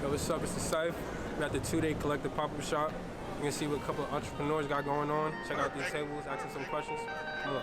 Yo, what's up? It's the Cyph. We're at the 2-day collective pop-up shop. You can see what a couple of entrepreneurs got going on. Check out these tables, ask them some questions. Come on.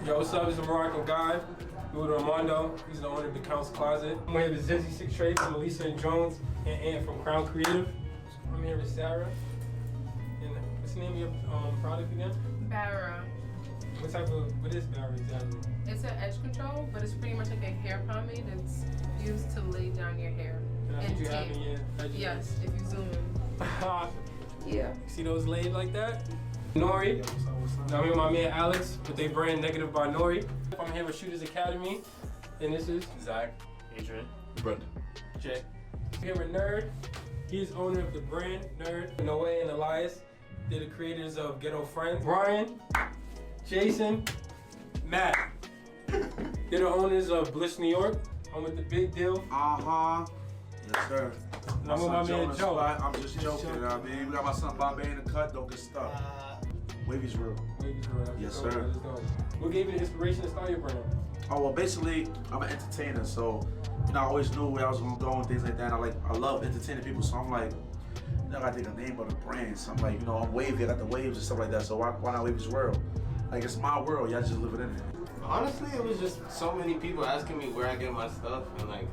Yo, what's up? It's a Moroccan guy, Louis Armando. He's the owner of the Count's Closet. I'm here with Zizzy 6 Trade from Melissa and Jones, and Ant from Crown Creative. I'm here with Sarah. And what's the name of your product again? Barra. What is Barra exactly? It's an edge control, but it's pretty much like a hair pomade that's used to lay down your hair. Did you have any edges? Yes, if you zoom in. Yeah. See those laid like that? Nori. I'm here with my man Alex with their brand Negative by Nori. I'm here with Shooters Academy, and this is Zach, Adrian, Brendan, Jay. Here with Nerd. He's owner of the brand Nerd. Noe and Elias. They're the creators of Ghetto Friends. Brian, Jason, Matt. They're the owners of Bliss, New York. I'm with the Big Deal. Yes, sir. And I'm with my man Joe. I'm just joking, you know what I mean? We got my son Bobby in the cut, don't get stuck. Wavy's real. Wavy's real. Yes, sir. What gave you the inspiration to start your brand? Oh, well, basically, I'm an entertainer, so, you know, I always knew where I was gonna go and things like that. I love entertaining people, so I'm like, you know, I gotta think of a name of the brand. So I'm like, you know, I'm Wavy, I got the waves and stuff like that, so why not Wavy's world? Like, it's my world, y'all just living in it. Honestly, it was just so many people asking me where I get my stuff and like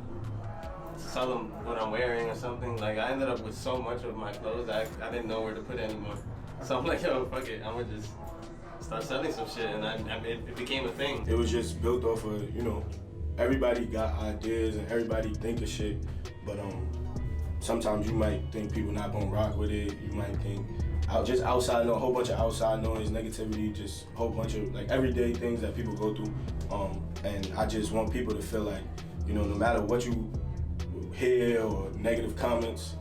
sell them what I'm wearing or something. Like I ended up with so much of my clothes I didn't know where to put it anymore. So I'm like, yo, fuck it, I'm gonna just start selling some shit, and it became a thing. It was just built off of, you know, everybody got ideas and everybody think of shit, but sometimes you might think people not gonna rock with it. You might think just outside, a whole bunch of outside noise, negativity, just a whole bunch of like everyday things that people go through. And I just want people to feel like, you know, no matter what you hear or negative comments,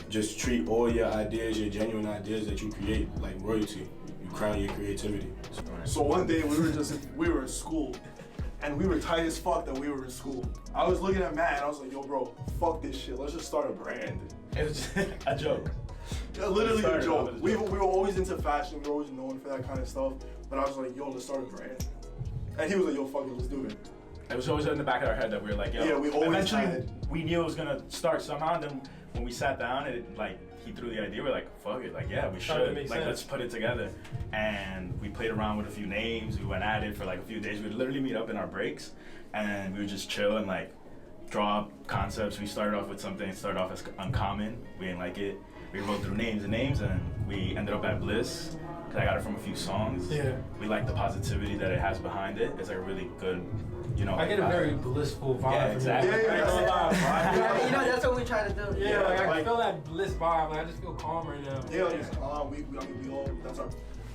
just treat all your ideas, your genuine ideas that you create like royalty. You crown your creativity. So one day we were in school, and we were tight as fuck that we were in school. I was looking at Matt and I was like, yo bro, fuck this shit, let's just start a brand. It was just a joke. Yeah, literally a joke. We were always into fashion, we were always known for that kind of stuff, but I was like, yo, let's start a brand. And he was like, yo, fuck it, let's do it. It was always in the back of our head that we were like, yo. Yeah, we always eventually we knew it was gonna start somehow, and then when we sat down and he threw the idea, we're like, fuck it, like yeah, we should. Like let's put it together. And we played around with a few names, we went at it for like a few days. We'd literally meet up in our breaks and we would just chill and like draw up concepts. We started off with something, started off as uncommon. We didn't like it. We wrote through names and we ended up at Bliss, because I got it from a few songs. Yeah. We like the positivity that it has behind it. It's like a really good, you know. I get a very blissful vibe. Yeah, exactly. Yeah. You know, that's what we try to do. Yeah, like I feel that bliss vibe. Like I just feel calmer now. Yeah, we all, that's our...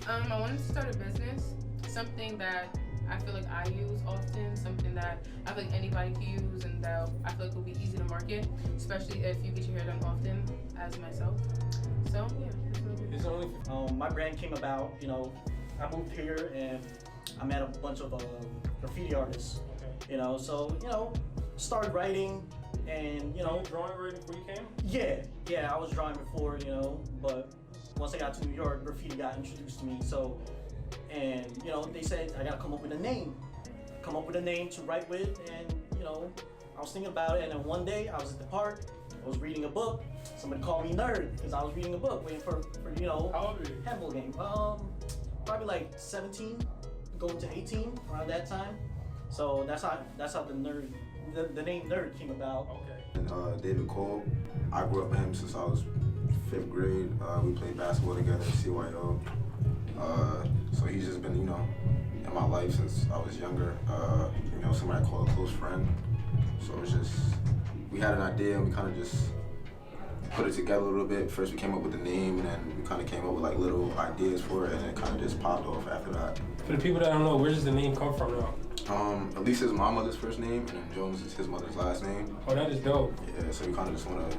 I wanted to start a business, something that I feel like I use often, something that I feel like anybody can use and that I feel like will be easy to market, especially if you get your hair done often, as myself. So yeah, that's what it is. It's only My brand came about, you know, I moved here and I met a bunch of graffiti artists, you know, so, you know, started writing, and You were drawing right before you came? yeah, I was drawing before, but once I got to New York, graffiti got introduced to me. So, and they said I gotta come up with a name to write with, and I was thinking about it, and then one day I was at the park, I was reading a book. Somebody called me nerd because I was reading a book, waiting for How old are you? handball game. Probably like 17, going to 18 around that time. So that's how the name nerd came about. Okay. And David Cole, I grew up with him since I was 5th grade. We played basketball together at CYO. So he's just been, in my life since I was younger. Somebody I call a close friend. So it's just, we had an idea and we kind of just put it together a little bit. First we came up with the name, and then we kind of came up with like little ideas for it, and it kind of just popped off after that. For the people that don't know, where does the name come from now? Elisa is my mother's first name, and then Jones is his mother's last name. Oh, that is dope. Yeah, so we kind of just want to,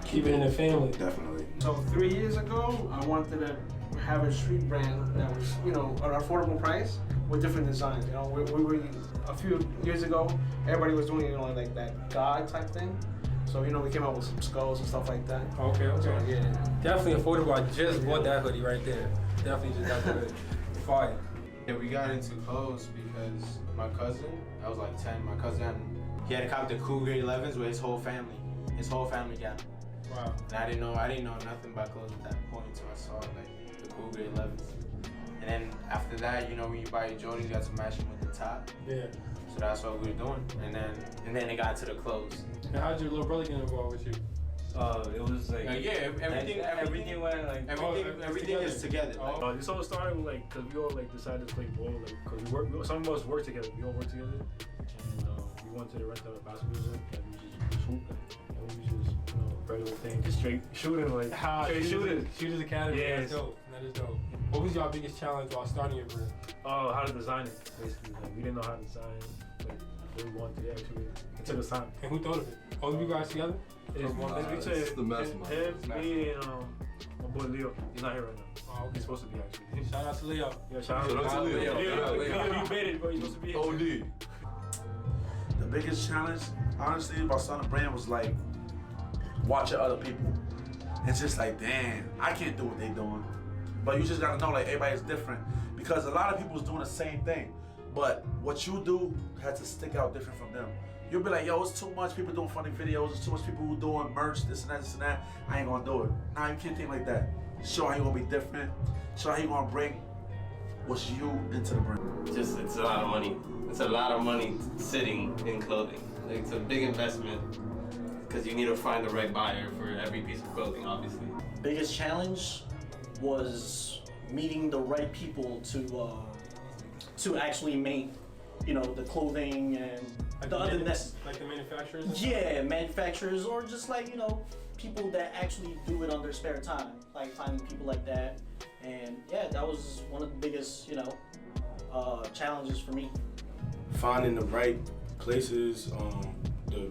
Keep it in the family. Definitely. So 3 years ago, I wanted to have a street brand that was, an affordable price with different designs. We were a few years ago, everybody was doing, like that God type thing. So, we came up with some skulls and stuff like that. Okay. So, yeah. Definitely affordable. I just bought that hoodie right there. Definitely just got the hoodie. Fire. Yeah, we got into clothes because my cousin, I was like 10, my cousin, he had copped the Cougar 11s with his whole family. His whole family got them. Wow. And I didn't know nothing about clothes at that point until I saw like the Cougar 11s. And then after that, when you buy your Jordans, you got to match them with the top. Yeah. So that's what we were doing. And then it got to the clothes. And how did your little brother get involved with you? It was like everything went like everything is together. Like, this all started with cause we all decided to play ball, cause some of us work together. We all work together, and we wanted to rent out a basketball gym, and we just hoop, and we just regular thing, just straight shooting straight shooting. Shooters Academy. Yeah, That's dope. That is dope. What was your biggest challenge while starting your brand? How to design it, basically. We didn't know how to design what we wanted actually. It took us time. And who thought of it? All of you guys together? It's the mastermind. Him, me, and my boy Leo. He's not here right now. Oh, okay. He's supposed to be actually. Shout out to Leo. Yeah, shout out to Leo. Leo, you made it, bro. You're supposed to be here. OD. The biggest challenge, honestly, about starting a brand was like watching other people. It's just like, damn, I can't do what they doing. But you just gotta know, like, everybody's different. Because a lot of people's doing the same thing. But what you do has to stick out different from them. You'll be like, yo, it's too much people doing funny videos, it's too much people who doing merch, this and that, I ain't gonna do it. Nah, you can't think like that. Show how you gonna be different. Show how you gonna bring what's you into the brand. It's a lot of money. It's a lot of money sitting in clothing. Like, it's a big investment because you need to find the right buyer for every piece of clothing, obviously. Biggest challenge was meeting the right people to actually make, the clothing and the other like the manufacturers? Yeah, manufacturers, or just people that actually do it on their spare time, like finding people like that. And yeah, that was one of the biggest, challenges for me. Finding the right places,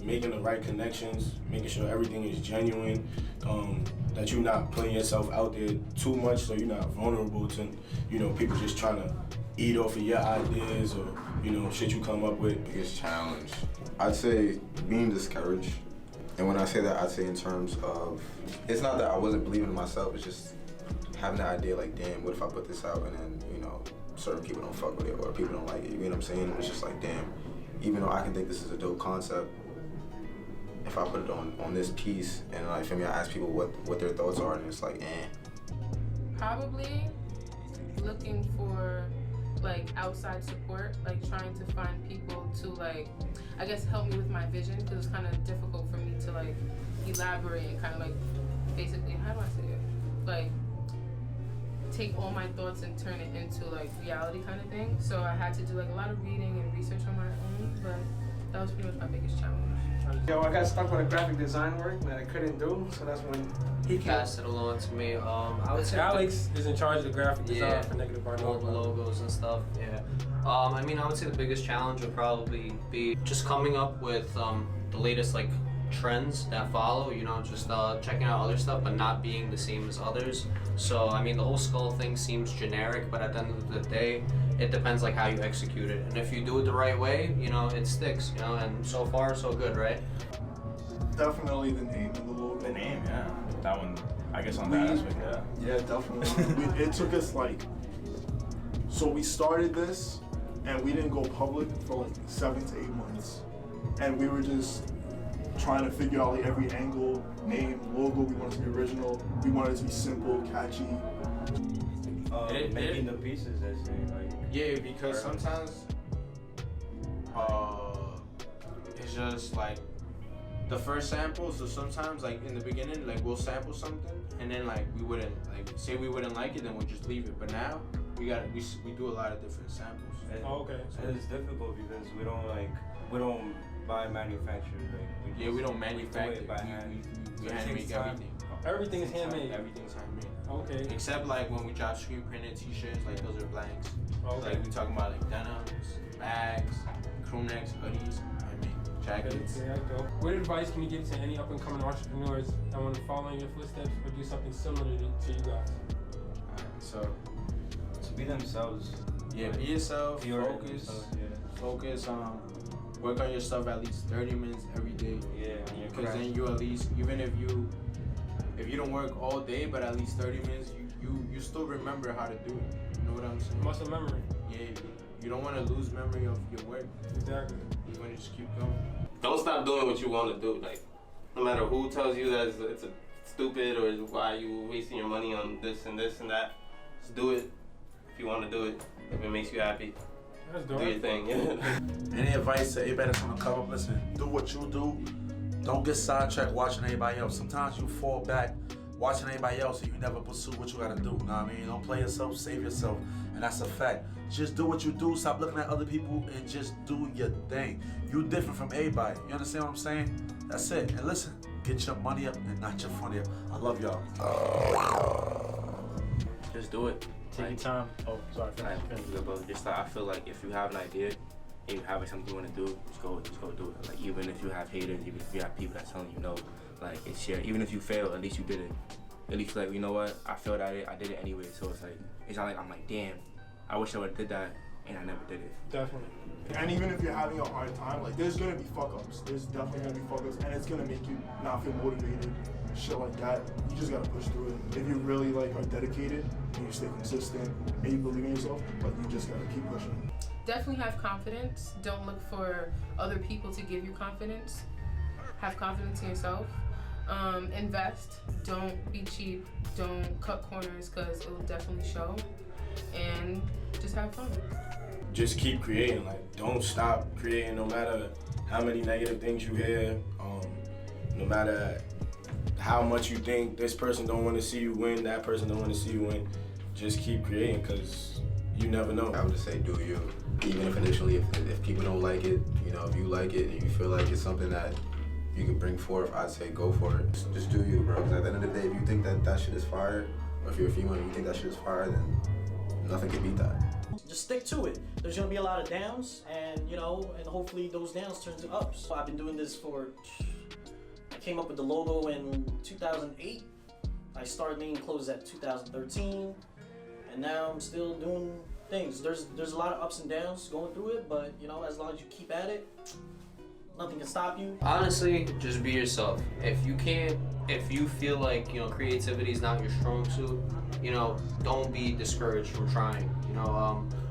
making the right connections, making sure everything is genuine, that you're not putting yourself out there too much, so you're not vulnerable to, people just trying to eat off of your ideas or, shit you come up with. Biggest challenge, I'd say being discouraged. And when I say that, I'd say in terms of, it's not that I wasn't believing in myself, it's just having that idea like, damn, what if I put this out and then, certain people don't fuck with it or people don't like it, you know what I'm saying? It's just like, damn, even though I can think this is a dope concept, if I put it on this piece and I ask people what their thoughts are, and it's like, Probably looking for outside support, trying to find people to I guess help me with my vision, because it's kind of difficult for me to elaborate and kind of basically, how do I say it? Take all my thoughts and turn it into reality kind of thing. So I had to do a lot of reading and research on my own, but that was pretty much my biggest challenge. I got stuck with a graphic design work that I couldn't do, so that's when he passed it along to me. I would say Alex is in charge of the graphic design for Negative Bar all the logos and stuff. Yeah. I would say the biggest challenge would probably be just coming up with the latest trends that follow. Just checking out other stuff, but not being the same as others. So the whole skull thing seems generic, but at the end of the day, it depends how you execute it. And if you do it the right way, it sticks. And so far, so good, right? Definitely the name and the logo. The name, yeah. That one, I guess on that aspect, yeah. Yeah, definitely. It took us like, so we started this and we didn't go public for like 7 to 8 months. And we were just trying to figure out like every angle, name, logo. We wanted to be original. We wanted it to be simple, catchy. Making the pieces, that's like. Yeah, because sometimes it's just like the first sample. So sometimes like in the beginning, like we'll sample something and then like we wouldn't like say we wouldn't like it, then we'll just leave it. But now we do a lot of different samples. Okay. And it's difficult because we don't buy manufactured. Like we don't manufacture. by hand. We handmake everything. Everything is handmade. Everything's handmade. Okay. Except like when we drop screen printed t-shirts, like those are blanks. Okay. Like we talking about like denims, bags, crew necks, hoodies, jackets. Okay, what advice can you give to any up and coming entrepreneurs that want to follow in your footsteps or do something similar to you guys? So to be themselves. Yeah, be yourself. Focus. Work on your stuff at least 30 minutes every day. Yeah. Because then you at least, even if you don't work all day, but at least 30 minutes, you still remember how to do it. You know what I'm saying? Muscle memory. Yeah. You don't want to lose memory of your work. Exactly. You want to just keep going. Don't stop doing what you want to do. Like, no matter who tells you that it's a stupid or why you wasting your money on this and this and that, just do it if you want to do it. If it makes you happy. That's dope. Do your thing. Any advice to everybody that's on the come up? Listen, do what you do. Don't get sidetracked watching everybody else. Sometimes you fall back watching everybody else and you never pursue what you gotta do. You know what I mean? Don't play yourself, save yourself. And that's a fact. Just do what you do. Stop looking at other people and just do your thing. You different from everybody. You understand what I'm saying? That's it. And listen, get your money up and not your funny up. I love y'all. Just do it. Take your time. Oh, sorry. Just like I feel like if you have an idea and you have something you want to do, just go do it. Like even if you have haters, even if you have people that's telling you no, like it's your. Even if you fail, at least you did it. At least like you know what, I failed at it. I did it anyway. So it's not like I'm like damn, I wish I would have did that and I never did it. Definitely. And even if you're having a hard time, like there's gonna be fuck ups. There's definitely gonna be fuck ups, and it's gonna make you not feel motivated. Shit like that. You just gotta push through it. If you really like are dedicated and you stay consistent and you believe in yourself, like you just gotta keep pushing. Definitely have confidence. Don't look for other people to give you confidence. Have confidence in yourself. Invest. Don't be cheap. Don't cut corners because it will definitely show. And just have fun. Just keep creating. Like don't stop creating no matter how many negative things you hear. No matter how much you think this person don't want to see you win, that person don't want to see you win. Just keep creating because you never know. I would just say do you. Even if initially, if people don't like it, you know, if you like it and you feel like it's something that you can bring forth, I'd say go for it. Just do you, bro. Because at the end of the day, if you think that shit is fire, or if you're a female and you think that shit is fire, then nothing can beat that. Just stick to it. There's gonna be a lot of downs, and and hopefully those downs turn to ups. So I've been doing this I came up with the logo in 2008. I started making clothes at 2013, and now I'm still doing things. There's a lot of ups and downs going through it, but as long as you keep at it, nothing can stop you. Honestly, just be yourself. If you feel like creativity is not your strong suit, don't be discouraged from trying.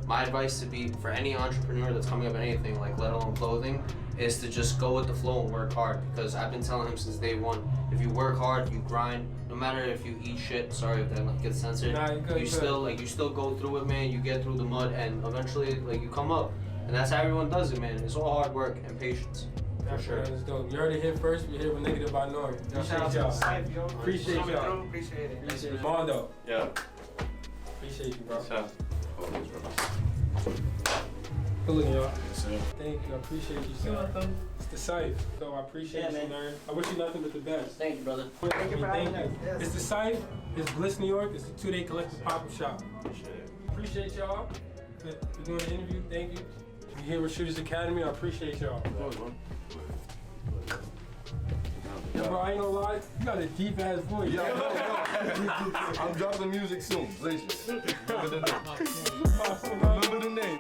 My advice to be for any entrepreneur that's coming up in anything, like let alone clothing, is to just go with the flow and work hard. Because I've been telling him since day one, if you work hard, you grind. No matter if you eat shit, sorry if that gets censored. Nah, you still go through it, man. You get through the mud, and eventually, you come up. And that's how everyone does it, man. It's all hard work and patience. For sure. That's dope. You heard it here first. We here with Negative by Nori. Appreciate y'all. Appreciate y'all. Appreciate it. Mondo. Yeah. Appreciate you, bro. Always, bro. Good looking, y'all. Yes, sir. Thank you. I appreciate you, sir. You're welcome. It's the Cyph. So I appreciate you, man. I wish you nothing but the best. Thank you, brother. Thank you for having us. Yes. It's the Cyph. It's Bliss, New York. It's the 2-day collective pop-up shop. Appreciate y'all for doing the interview. Thank you. You here with Shooters Academy. I appreciate y'all. Yo, bro, I ain't gonna lie. You got a deep ass voice. Yo. I'm dropping music soon. Please. Remember the name.